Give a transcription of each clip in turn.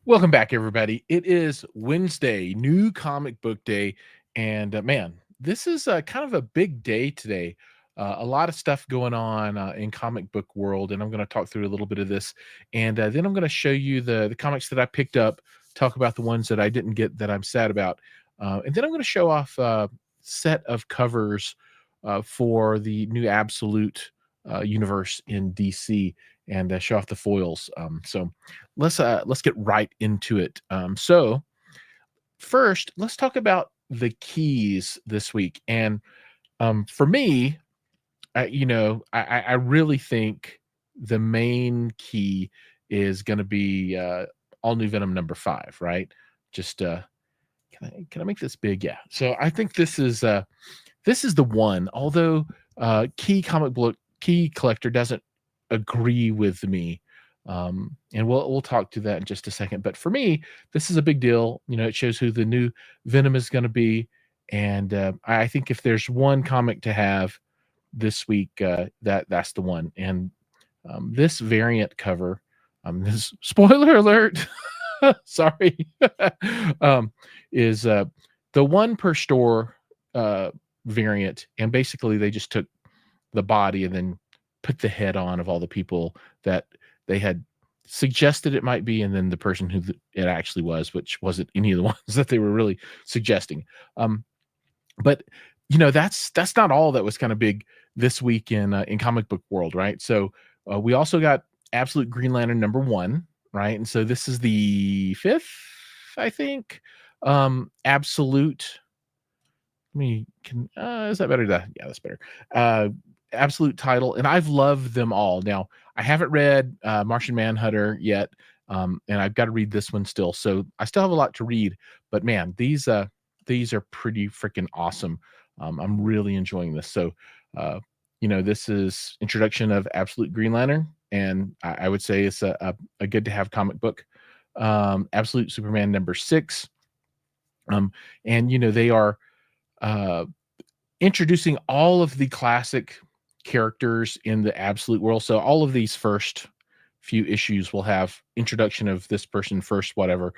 Welcome back, everybody. It is Wednesday, new comic book day. And man, this is kind of a big day today. A lot of stuff going on in comic book world, and I'm going to talk through a little bit of this. And then I'm going to show you the comics that I picked up, talk about the ones that I didn't get that I'm sad about. And then I'm going to show off a set of covers for the new Absolute universe in DC and show off the foils. So let's get right into it. So first, let's talk about the keys this week. And for me, I really think the main key is going to be all new Venom #5, right? Just can I make this big? Yeah. So I think this is the one. Although Key Collector doesn't agree with me. And we'll talk to that in just a second. But for me, this is a big deal. It shows who the new Venom is going to be, and I think if there's one comic to have this week, that's the one. And this variant cover, this spoiler alert, sorry, is the one per store variant, and basically they just took the body and then put the head on of all the people that they had suggested it might be, and then the person who it actually was, which wasn't any of the ones that they were really suggesting. But that's not all that was kind of big this week in comic book world, right? So we also got Absolute Green Lantern #1, right? And so this is the 5th, I think. Absolute. Is that better? Yeah, that's better. Absolute title, and I've loved them all. Now, I haven't read Martian Manhunter yet, and I've got to read this one still. So I still have a lot to read, but man, these are pretty freaking awesome. I'm really enjoying this. So, this is introduction of Absolute Green Lantern, and I would say it's a good to have comic book. Absolute Superman #6, and they are introducing all of the classic characters in the Absolute world. So all of these first few issues will have introduction of this person first, whatever.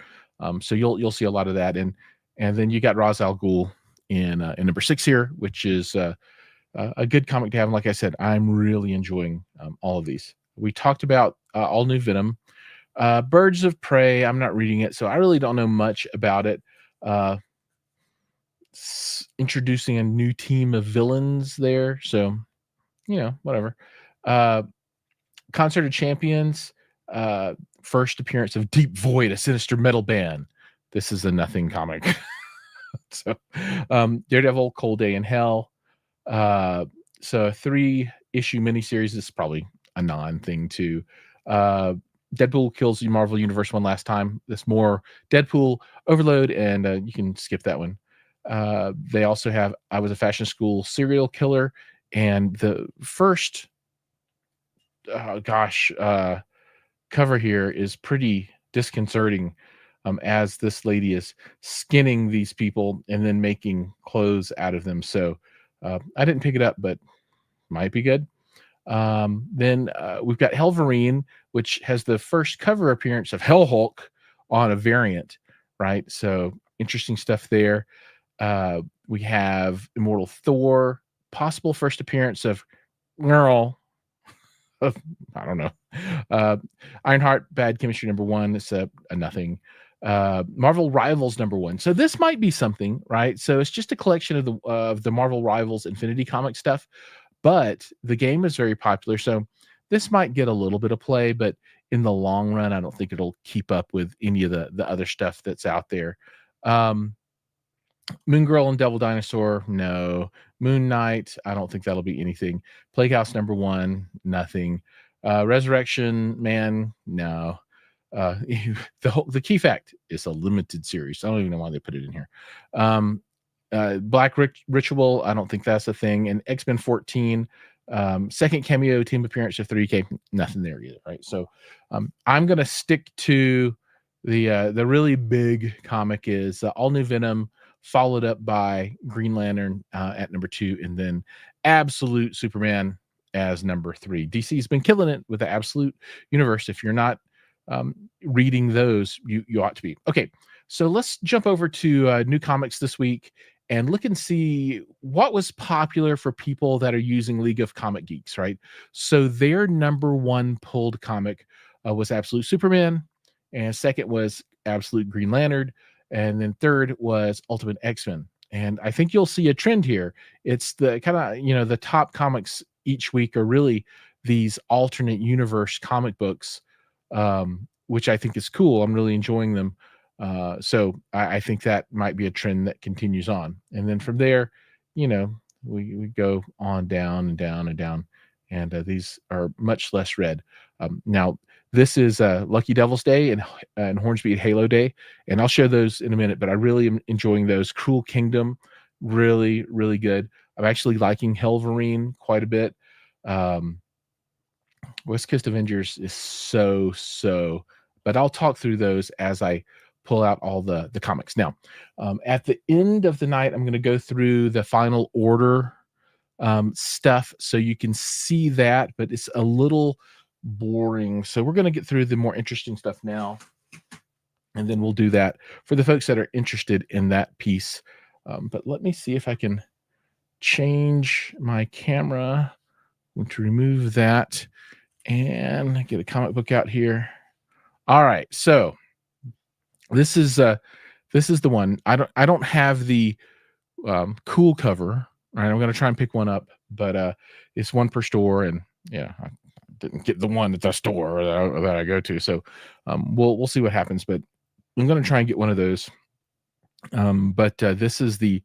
So you'll see a lot of that, and then you got Ra's al Ghul in #6 here, which is a good comic to have. And like I said, I'm really enjoying all of these. We talked about all new Venom, Birds of Prey. I'm not reading it, so I really don't know much about it. Introducing a new team of villains there, so whatever. Concert of Champions, first appearance of Deep Void, a sinister metal band. This is a nothing comic. So Daredevil, Cold Day in Hell. So a 3-issue miniseries. This is probably a non-thing too. Deadpool kills the Marvel Universe one last time. This more Deadpool Overload, and you can skip that one. They also have I Was a Fashion School Serial Killer, and the first cover here is pretty disconcerting, as this lady is skinning these people and then making clothes out of them. So I didn't pick it up, but might be good. Then we've got Helverine, which has the first cover appearance of Hell Hulk on a variant, right? So interesting stuff there. We have Immortal Thor, possible first appearance of Girl. I don't know. Ironheart, Bad Chemistry #1. It's a nothing. Marvel Rivals #1. So this might be something, right? So it's just a collection of the Marvel Rivals Infinity comic stuff, but the game is very popular. So this might get a little bit of play, but in the long run, I don't think it'll keep up with any of the other stuff that's out there. Moon Girl and Devil Dinosaur, no. Moon Knight, I don't think that'll be anything. Plague House #1, nothing. Resurrection Man, no. The key fact is a limited series. I don't even know why they put it in here. Black Ritual, I don't think that's a thing. And X-Men 14, second cameo team appearance of 3K, nothing there either, right? So I'm gonna stick to the really big comic is all new Venom, followed up by Green Lantern at #2, and then Absolute Superman as #3. DC's been killing it with the Absolute universe. If you're not reading those, you ought to be. Okay, so let's jump over to new comics this week and look and see what was popular for people that are using League of Comic Geeks, right? So their number one pulled comic was Absolute Superman, and second was Absolute Green Lantern, and then third was Ultimate X-Men. And I think you'll see a trend here. It's the kind of, the top comics each week are really these alternate universe comic books, which I think is cool. I'm really enjoying them. So I think that might be a trend that continues on. And then from there, we go on down and down and down. And these are much less read. Now, this is Lucky Devil's Day and Hornsby Halo Day. And I'll show those in a minute, but I really am enjoying those. Cruel Kingdom, really, really good. I'm actually liking Helverine quite a bit. West Coast Avengers is so, but I'll talk through those as I pull out all the comics. Now, at the end of the night, I'm going to go through the final order stuff so you can see that, but it's a little boring. So we're going to get through the more interesting stuff now, and then we'll do that for the folks that are interested in that piece. But let me see if I can change my camera. I'm going to remove that and get a comic book out here. All right, so this is the one. I don't have the cool cover. All right, I'm going to try and pick one up, but it's one per store, and yeah, I didn't get the one at the store that I go to. So we'll see what happens, but I'm going to try and get one of those. But this is the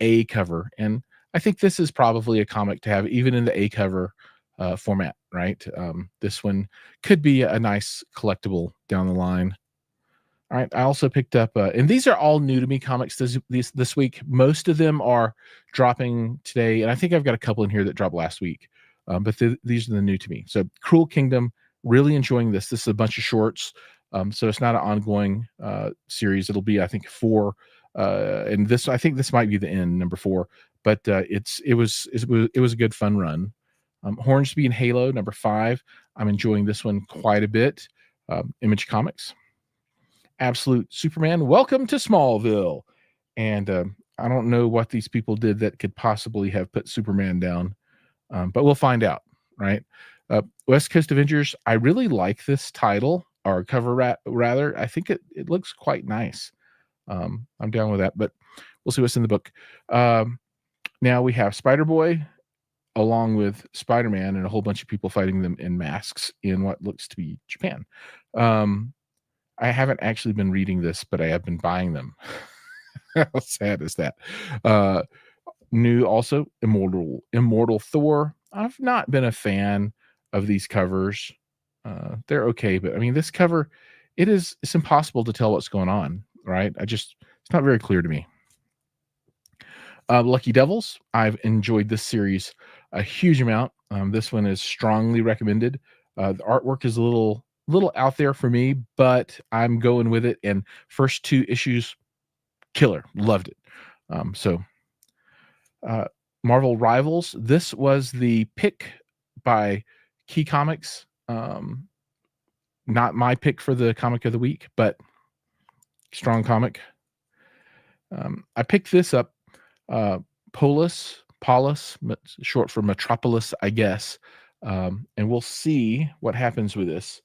A cover, and I think this is probably a comic to have even in the A cover format, right? This one could be a nice collectible down the line. All right, I also picked up, and these are all new to me comics this week. Most of them are dropping today, and I think I've got a couple in here that dropped last week, but these are the new to me. So Cruel Kingdom, really enjoying this. This is a bunch of shorts, so it's not an ongoing series. It'll be, I think, 4, and I think this might be the end, number 4, but it was a good fun run. Hornsby and Halo, number 5. I'm enjoying this one quite a bit. Image Comics. Absolute Superman, Welcome to Smallville. And I don't know what these people did that could possibly have put Superman down, but we'll find out, right? West Coast Avengers, I really like this title, or cover rather. I think it looks quite nice. I'm down with that, but we'll see what's in the book. Now we have Spider-Boy, along with Spider-Man, and a whole bunch of people fighting them in masks in what looks to be Japan. I haven't actually been reading this, but I have been buying them. How sad is that? New also, Immortal Thor. I've not been a fan of these covers. They're okay, but I mean, this cover, it's impossible to tell what's going on, right? It's not very clear to me. Lucky Devils, I've enjoyed this series a huge amount. This one is strongly recommended. The artwork is a little out there for me, but I'm going with it. And first 2 issues, killer, loved it. Marvel Rivals, this was the pick by Key Comics. Not my pick for the comic of the week, but strong comic. I picked this up, Paulus, short for Metropolis, I guess. And we'll see what happens with this.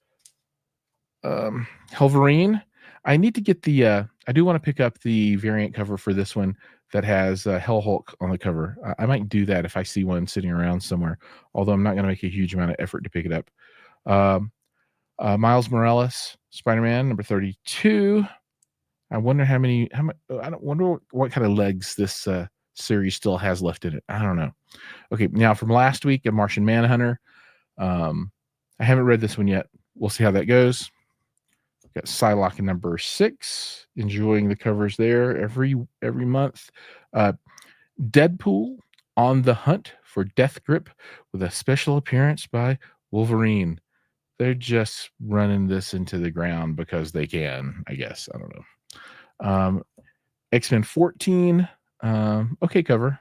Helverine, I need to get I do want to pick up the variant cover for this one that has Hell Hulk on the cover. I might do that if I see one sitting around somewhere, although I'm not going to make a huge amount of effort to pick it up. Miles Morales, Spider-Man, number 32. I wonder how much, I don't wonder what kind of legs this series still has left in it. I don't know. Okay, now from last week, a Martian Manhunter. I haven't read this one yet. We'll see how that goes. Got Psylocke number 6. Enjoying the covers there every month. Deadpool, On the Hunt for Death Grip, with a special appearance by Wolverine. They're just running this into the ground because they can, I guess. I don't know. X-Men 14. Okay, cover.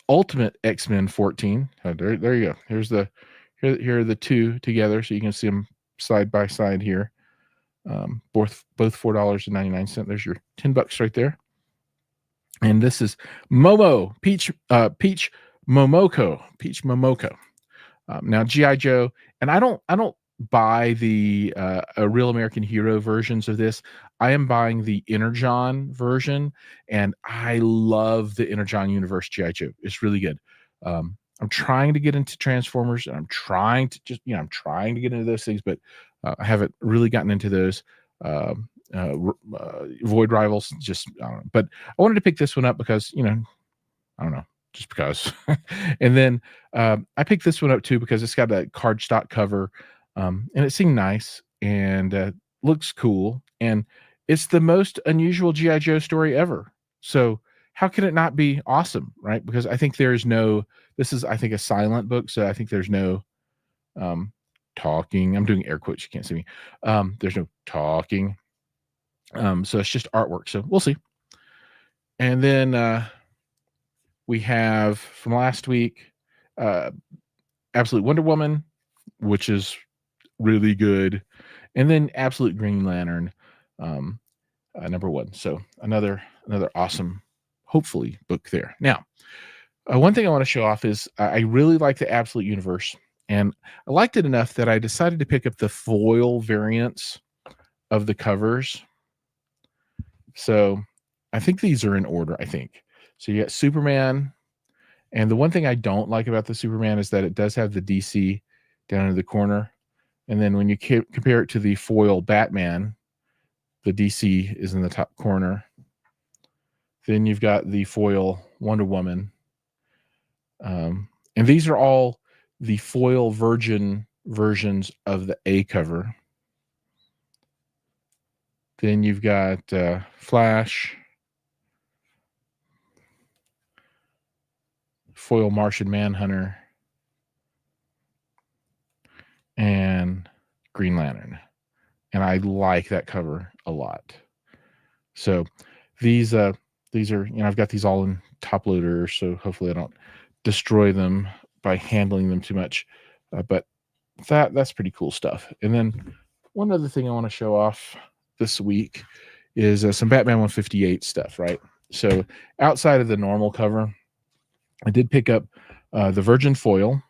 Ultimate X-Men 14. There you go. Here are the 2 together, so you can see them side by side here. Both $4.99. There's your $10 right there. And this is Peach Momoko. Now GI Joe, and I don't buy the Real American Hero versions of this. I am buying the Energon version, and I love the Energon universe GI Joe. It's really good. I'm trying to get into Transformers, and I'm trying to get into those things, but I haven't really gotten into those. Void Rivals, just I don't know. But I wanted to pick this one up because I don't know, just because. And then I picked this one up too because it's got a cardstock cover, and it seemed nice and looks cool, and it's the most unusual GI Joe story ever. So how can it not be awesome, right? Because I think there's no. This is, I think, a silent book, so I think there's no talking. I'm doing air quotes. You can't see me. There's no talking. So it's just artwork. So we'll see. And then we have from last week, Absolute Wonder Woman, which is really good. And then Absolute Green Lantern, number 1. So another awesome, hopefully, book there. Now, one thing I want to show off is I really like the Absolute Universe. And I liked it enough that I decided to pick up the foil variants of the covers. So I think these are in order, I think. So you got Superman. And the one thing I don't like about the Superman is that it does have the DC down in the corner. And then when you compare it to the foil Batman, the DC is in the top corner. Then you've got the foil Wonder Woman. And these are all the foil versions of the A cover. Then you've got Flash, foil Martian Manhunter, and Green Lantern. And I like that cover a lot. So these are, I've got these all in top loader, so hopefully I don't destroy them by handling them too much. But that's pretty cool stuff. And then one other thing I want to show off this week is some Batman 158 stuff, right? So outside of the normal cover, I did pick up the Virgin foil.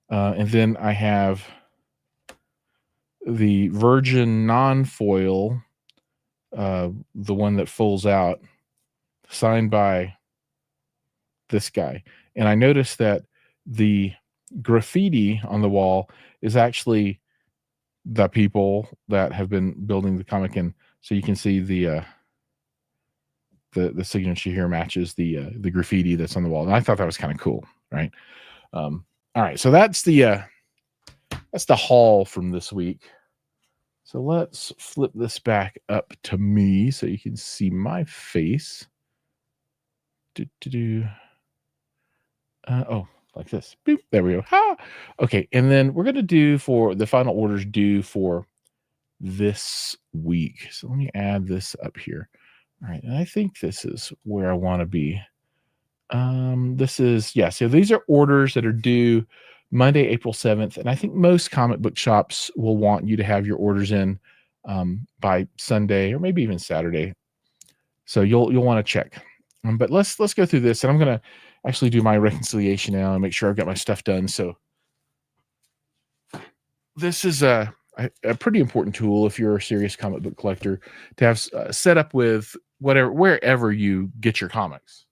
And then I have the Virgin non-foil, the one that folds out, signed by this guy. And I noticed that the graffiti on the wall is actually the people that have been building the comic, and so you can see the signature here matches the graffiti that's on the wall. And I thought that was kind of cool, right? All right, so that's the haul from this week. So let's flip this back up to me so you can see my face. Oh, like this. Boop, there we go. Ha! Okay, and then we're going to do for the final orders due for this week. So let me add this up here. All right, and I think this is where I want to be. This is, yeah, so these are orders that are due Monday, April 7th. And I think most comic book shops will want you to have your orders in by Sunday or maybe even Saturday. So you'll want to check. But let's go through this, and I'm going to actually do my reconciliation now and make sure I've got my stuff done. So this is a pretty important tool if you're a serious comic book collector to have set up with wherever you get your comics.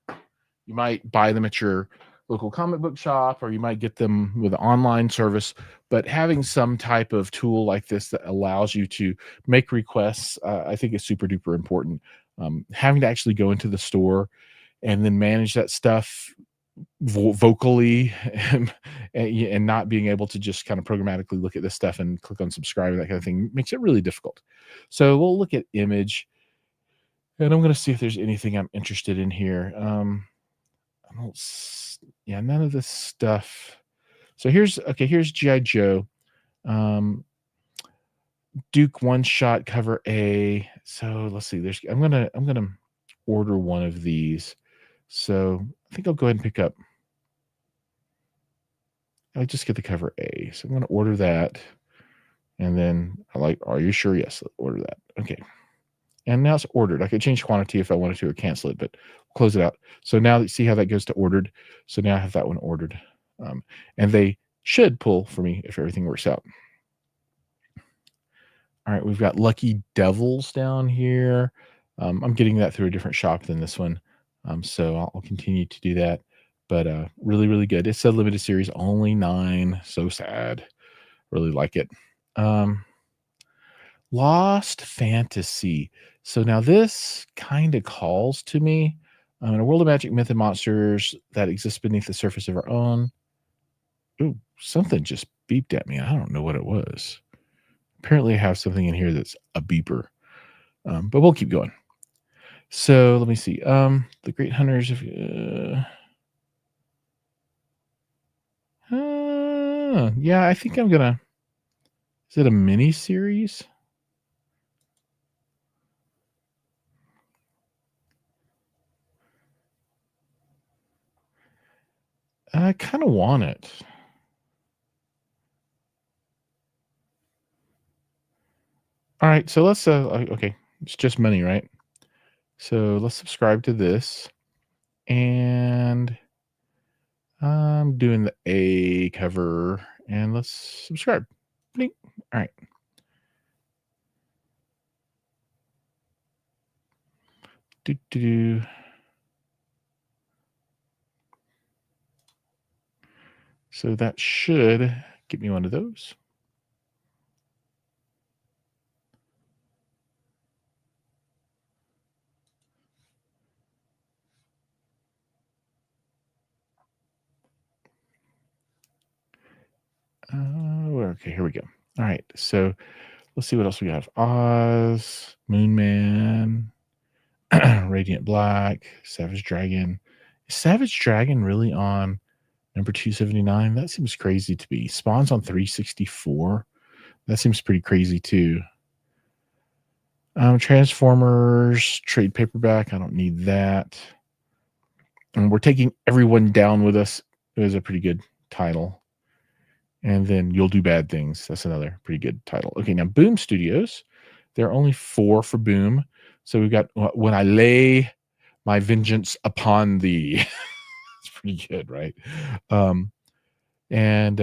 You might buy them at your local comic book shop, or you might get them with an online service, but having some type of tool like this that allows you to make requests, I think is super duper important. Having to actually go into the store and then manage that stuff vocally and not being able to just kind of programmatically look at this stuff and click on subscribe and that kind of thing makes it really difficult. So we'll look at image, and I'm going to see if there's anything I'm interested in here. None of this stuff. So here's G.I. Joe. Duke one shot cover A. So let's see. I'm gonna order one of these. So I think I'll go ahead and pick up I just get the cover A. So I'm going to order that. And then are you sure? Yes, order that. Okay. And now it's ordered. I could change quantity if I wanted to or cancel it, but close it out. So now see how that goes to ordered. So now I have that one ordered. And they should pull for me if everything works out. All right, we've got Lucky Devils down here. I'm getting that through a different shop than this one. So I'll continue to do that. But really, really good. It's a limited series, only 9. So sad. Really like it. Lost Fantasy. So now this kind of calls to me. In a world of magic, myth, and monsters that exist beneath the surface of our own. Ooh, something just beeped at me. I don't know what it was. Apparently, I have something in here that's a beeper. But we'll keep going. So let me see. The Great Hunters. Yeah, I think I'm gonna. Is it a mini series? I kind of want it. All right, so let's. Okay, it's just money, right? So let's subscribe to this, and I'm doing the A cover, and let's subscribe. Blink. All right. Do, do, do. So that should get me one of those. Okay, here we go. All right, so let's see what else we have. Oz, Moon Man, Radiant Black, Savage Dragon. Is Savage Dragon really on number 279? That seems crazy to me. Spawn's on 364. That seems pretty crazy too. Transformers trade paperback. I don't need that. And we're taking everyone down with us. It was a pretty good title. And then You'll Do Bad Things. That's another pretty good title. Okay, now Boom Studios. There are only 4 for Boom. So we've got When I Lay My Vengeance Upon Thee. It's pretty good, right? And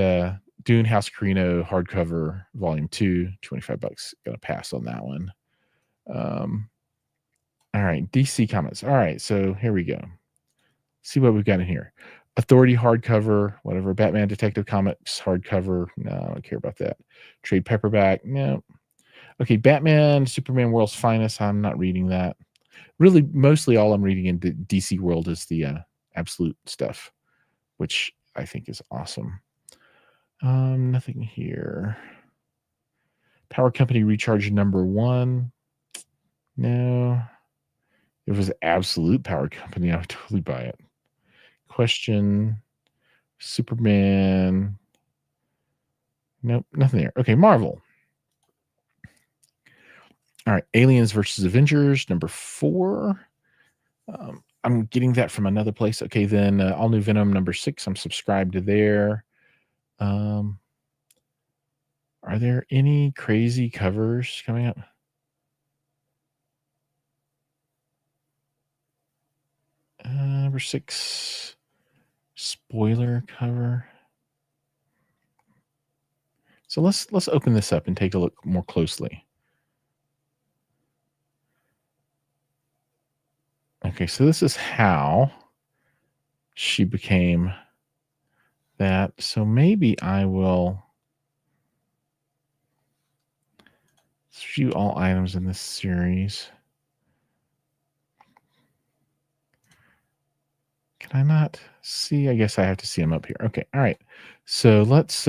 Dune House Carino hardcover volume 2, $25. Gonna pass on that one. All right, DC Comics. All right, so here we go. See what we've got in here. Authority hardcover, whatever. Batman Detective Comics hardcover. No, I don't care about that. Trade paperback. No. Okay, Batman, Superman World's Finest. I'm not reading that. Really, mostly all I'm reading in the DC world is the absolute stuff, which I think is awesome. Nothing here. Power Company Recharge number 1. No. If it was absolute Power Company, I would totally buy it. Question. Superman. Nope, nothing there. Okay, Marvel. All right, Aliens versus Avengers, number 4. I'm getting that from another place. Okay, then All New Venom, number 6. I'm subscribed to there. Are there any crazy covers coming up? Number 6, spoiler cover. So let's open this up and take a look more closely. Okay, so this is how she became that. So maybe I will view all items in this series. Can I not see? I guess I have to see them up here. Okay, all right. So let's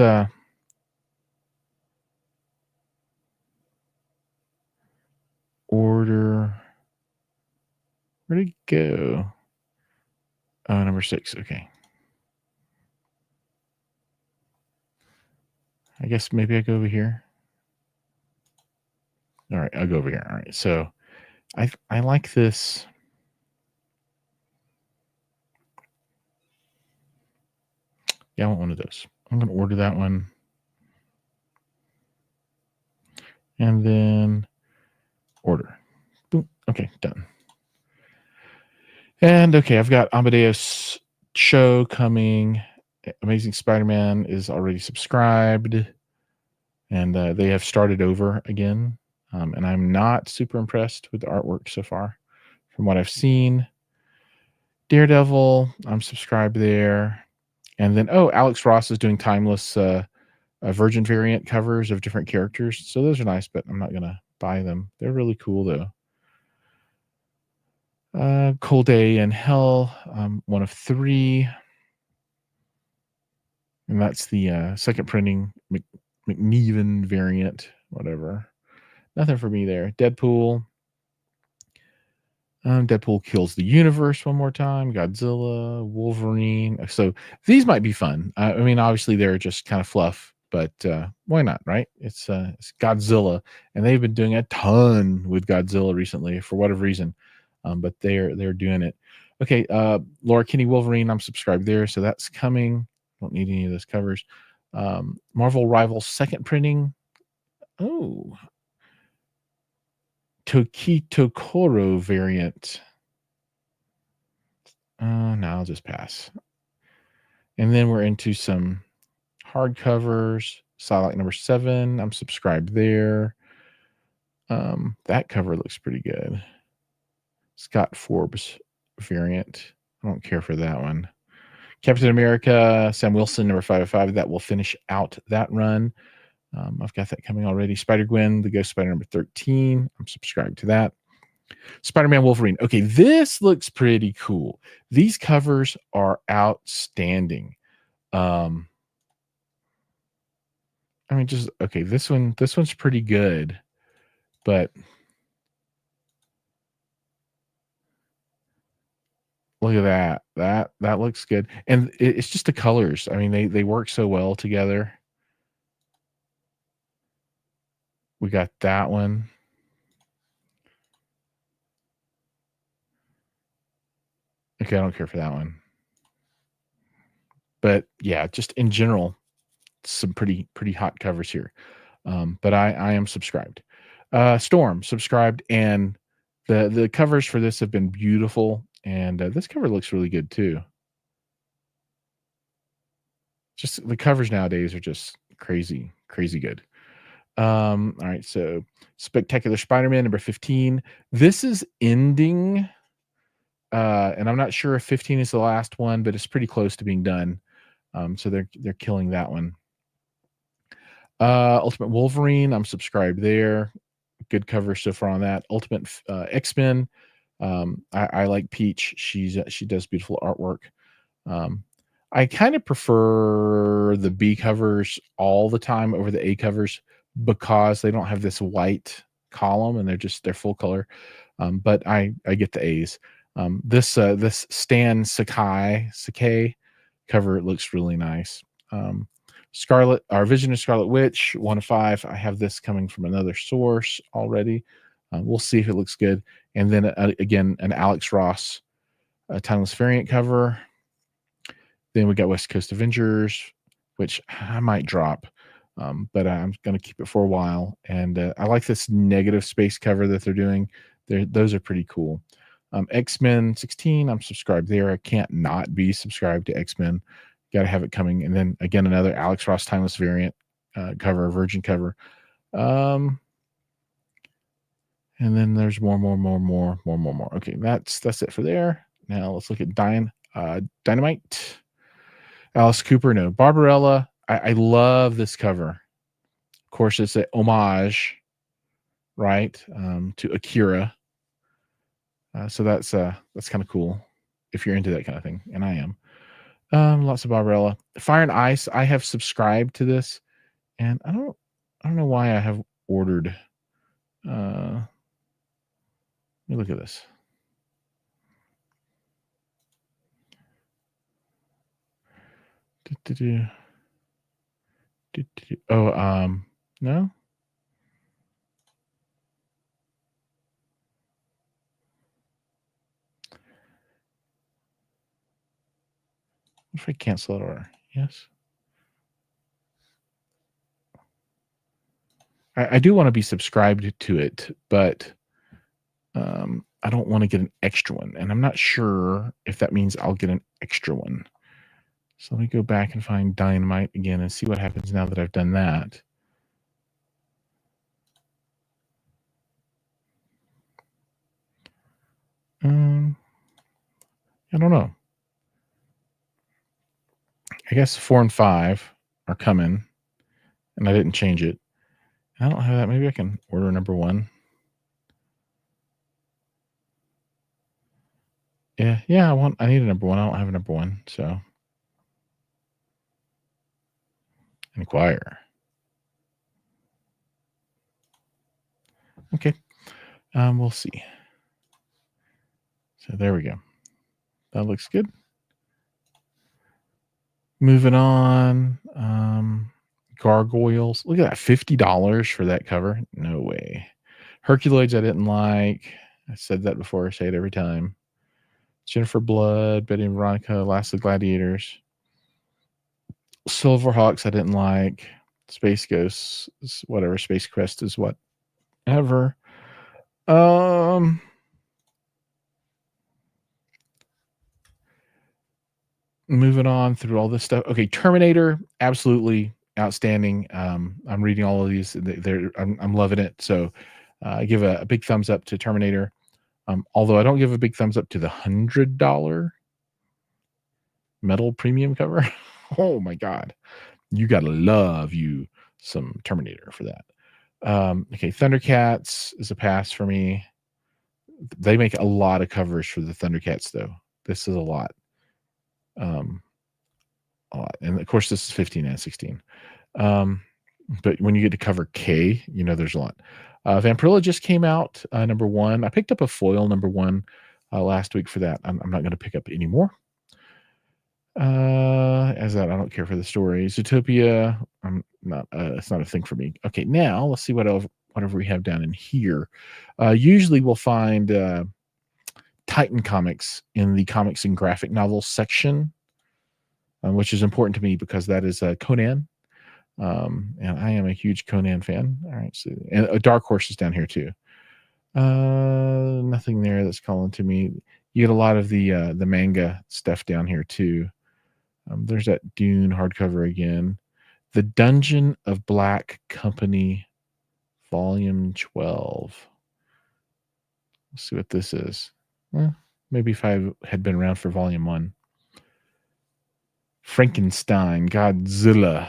order. Where'd it go? Oh, number 6. Okay. I guess maybe I go over here. All right, I'll go over here. All right. So I like this. Yeah, I want one of those. I'm gonna order that one. And then order. Boom. Okay, done. And okay, I've got Amadeus show coming. Amazing Spider-Man is already subscribed, and they have started over again. And I'm not super impressed with the artwork so far from what I've seen. Daredevil, I'm subscribed there. And then, Alex Ross is doing timeless Virgin variant covers of different characters. So those are nice, but I'm not going to buy them. They're really cool, though. Cold Day in Hell, one of 3. And that's the second printing McNeven variant, whatever. Nothing for me there. Deadpool. Deadpool kills the universe one more time. Godzilla, Wolverine. So these might be fun. I mean, obviously they're just kind of fluff, but why not, right? It's Godzilla, and they've been doing a ton with Godzilla recently for whatever reason. But they're doing it. Okay, Laura Kinney Wolverine. I'm subscribed there, so that's coming. Don't need any of those covers. Marvel Rivals second printing. Oh, Tokito variant. No, I'll just pass. And then we're into some hardcovers. Psylocke number 7. I'm subscribed there. That cover looks pretty good. Scott Forbes variant. I don't care for that one. Captain America, Sam Wilson, number 505. That will finish out that run. I've got that coming already. Spider-Gwen, the Ghost Spider number 13. I'm subscribed to that. Spider-Man Wolverine. Okay, this looks pretty cool. These covers are outstanding. I mean, just okay, this one's pretty good, but look at that. That looks good. And it's just the colors. I mean, they work so well together. We got that one. Okay, I don't care for that one. But yeah, just in general, some pretty hot covers here. But I am subscribed. Storm subscribed, and the covers for this have been beautiful, and this cover looks really good too. Just the covers nowadays are just crazy good. All right, so Spectacular Spider-Man number 15. This is ending, and I'm not sure if 15 is the last one, but it's pretty close to being done. So they're killing that one. Ultimate Wolverine, I'm subscribed there. Good cover so far on that. Ultimate X-Men. I like Peach. She does beautiful artwork. I kind of prefer the B covers all the time over the A covers because they don't have this white column and they're full color. But I get the A's. This Stan Sakai cover looks really nice. Scarlet, our Vision of Scarlet Witch, 1 of 5. I have this coming from another source already. We'll see if it looks good. And then again, an Alex Ross timeless variant cover. Then we got West Coast Avengers, which I might drop, but I'm going to keep it for a while. And I like this negative space cover that they're doing. Those are pretty cool. X-Men 16, I'm subscribed there. I can't not be subscribed to X-Men. Got to have it coming. And then again, another Alex Ross timeless variant cover, virgin cover. And then there's more. Okay, that's it for there. Now let's look at Dynamite. Alice Cooper, no. Barbarella, I love this cover. Of course, it's a homage, right, to Akira. So that's kind of cool if you're into that kind of thing, and I am. Lots of Barbarella. Fire and Ice, I have subscribed to this, and I don't know why I have ordered. Let me look at this. Oh, no. What if I cancel that order? Yes. I do want to be subscribed to it, but I don't want to get an extra one, and I'm not sure if that means I'll get an extra one. So let me go back and find Dynamite again and see what happens now that I've done that. I don't know. I guess 4 and 5 are coming, and I didn't change it. I don't have that. Maybe I can order number 1. Yeah, I need a number 1. I don't have a number 1, so inquire. Okay. We'll see. So there we go. That looks good. Moving on. Gargoyles. Look at that. $50 for that cover. No way. Herculoids I didn't like. I said that before. I say it every time. Jennifer Blood, Betty and Veronica, Last of the Gladiators. Silverhawks I didn't like. Space Ghosts, whatever. Space Quest is whatever. Moving on through all this stuff. Okay, Terminator, absolutely outstanding. I'm reading all of these. I'm loving it. So I give a big thumbs up to Terminator. Although I don't give a big thumbs up to the $100 metal premium cover. Oh my God. You got to love you some Terminator for that. Okay, Thundercats is a pass for me. They make a lot of covers for the Thundercats, though. This is a lot. A lot. And of course, this is 15 and 16. But when you get to cover K, there's a lot. Vampirilla just came out, number 1. I picked up a foil number 1 last week for that. I'm not going to pick up any more. As that, I don't care for the story. Zootopia, I'm not. It's not a thing for me. Okay, now let's see whatever we have down in here. Usually we'll find Titan Comics in the comics and graphic novels section, which is important to me because that is Conan. And I am a huge Conan fan. All right, so and Dark Horse is down here too. Nothing there that's calling to me. You get a lot of the manga stuff down here too. There's that Dune hardcover again. The Dungeon of Black Company, Volume 12. Let's see what this is. Maybe if I had been around for Volume 1. Frankenstein, Godzilla,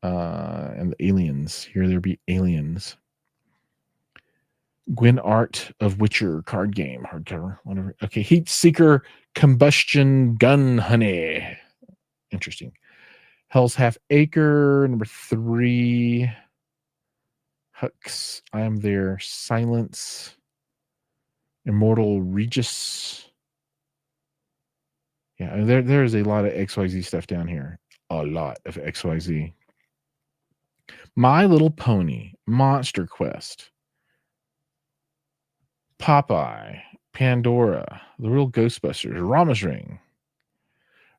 and the aliens. Here there be aliens. Gwyn Art of Witcher card game hardcover. Whatever. Okay, Heat Seeker, Combustion Gun Honey. Interesting. Hell's Half Acre, number 3. Hux, I Am There. Silence. Immortal Regis. Yeah, there is a lot of XYZ stuff down here. A lot of XYZ. My Little Pony, Monster Quest, Popeye, Pandora, The Real Ghostbusters, Rama's Ring,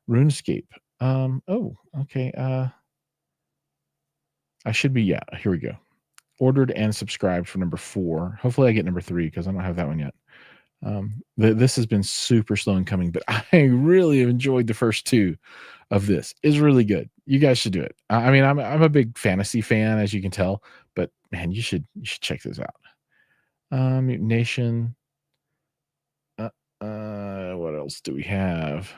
RuneScape. Oh, okay. I should be, here we go. Ordered and subscribed for number 4. Hopefully I get number 3 because I don't have that one yet. This has been super slow in coming, but I really have enjoyed the first 2 of this. It's really good. You guys should do it. I mean, I'm a big fantasy fan, as you can tell, but man, you should check this out. Mutant Nation. What else do we have?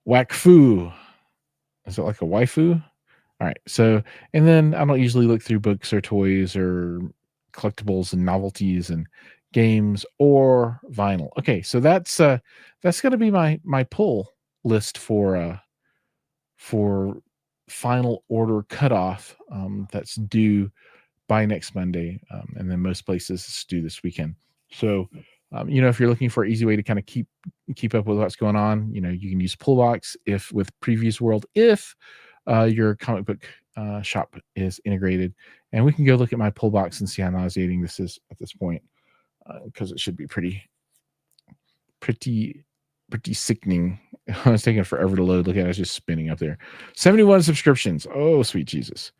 Wakfu. Is it like a waifu? All right. So, and then I don't usually look through books or toys or collectibles and novelties and games or vinyl. Okay, so that's going to be my pull list for final order cutoff. That's due by next Monday, and then most places it's due this weekend. So, if you're looking for an easy way to kind of keep up with what's going on, you can use Pullbox with Previews World if your comic book shop is integrated, and we can go look at my Pullbox and see how nauseating this is at this point, because it should be pretty sickening. It's taking forever to load. Look at it, it's just spinning up there. 71 subscriptions. Oh, sweet Jesus.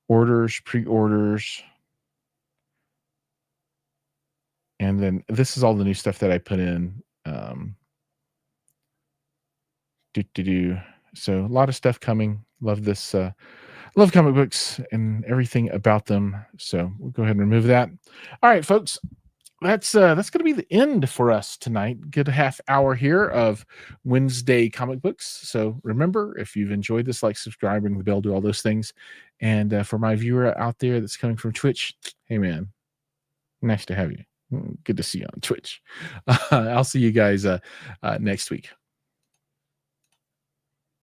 orders, pre-orders, and then this is all the new stuff that I put in. Do do do. So a lot of stuff coming. Love this. Love comic books and everything about them. So we'll go ahead and remove that. All right, folks. That's going to be the end for us tonight. Good half hour here of Wednesday comic books. So remember, if you've enjoyed this, like, subscribe, ring the bell, do all those things. And for my viewer out there that's coming from Twitch, hey man, nice to have you. Good to see you on Twitch. I'll see you guys next week.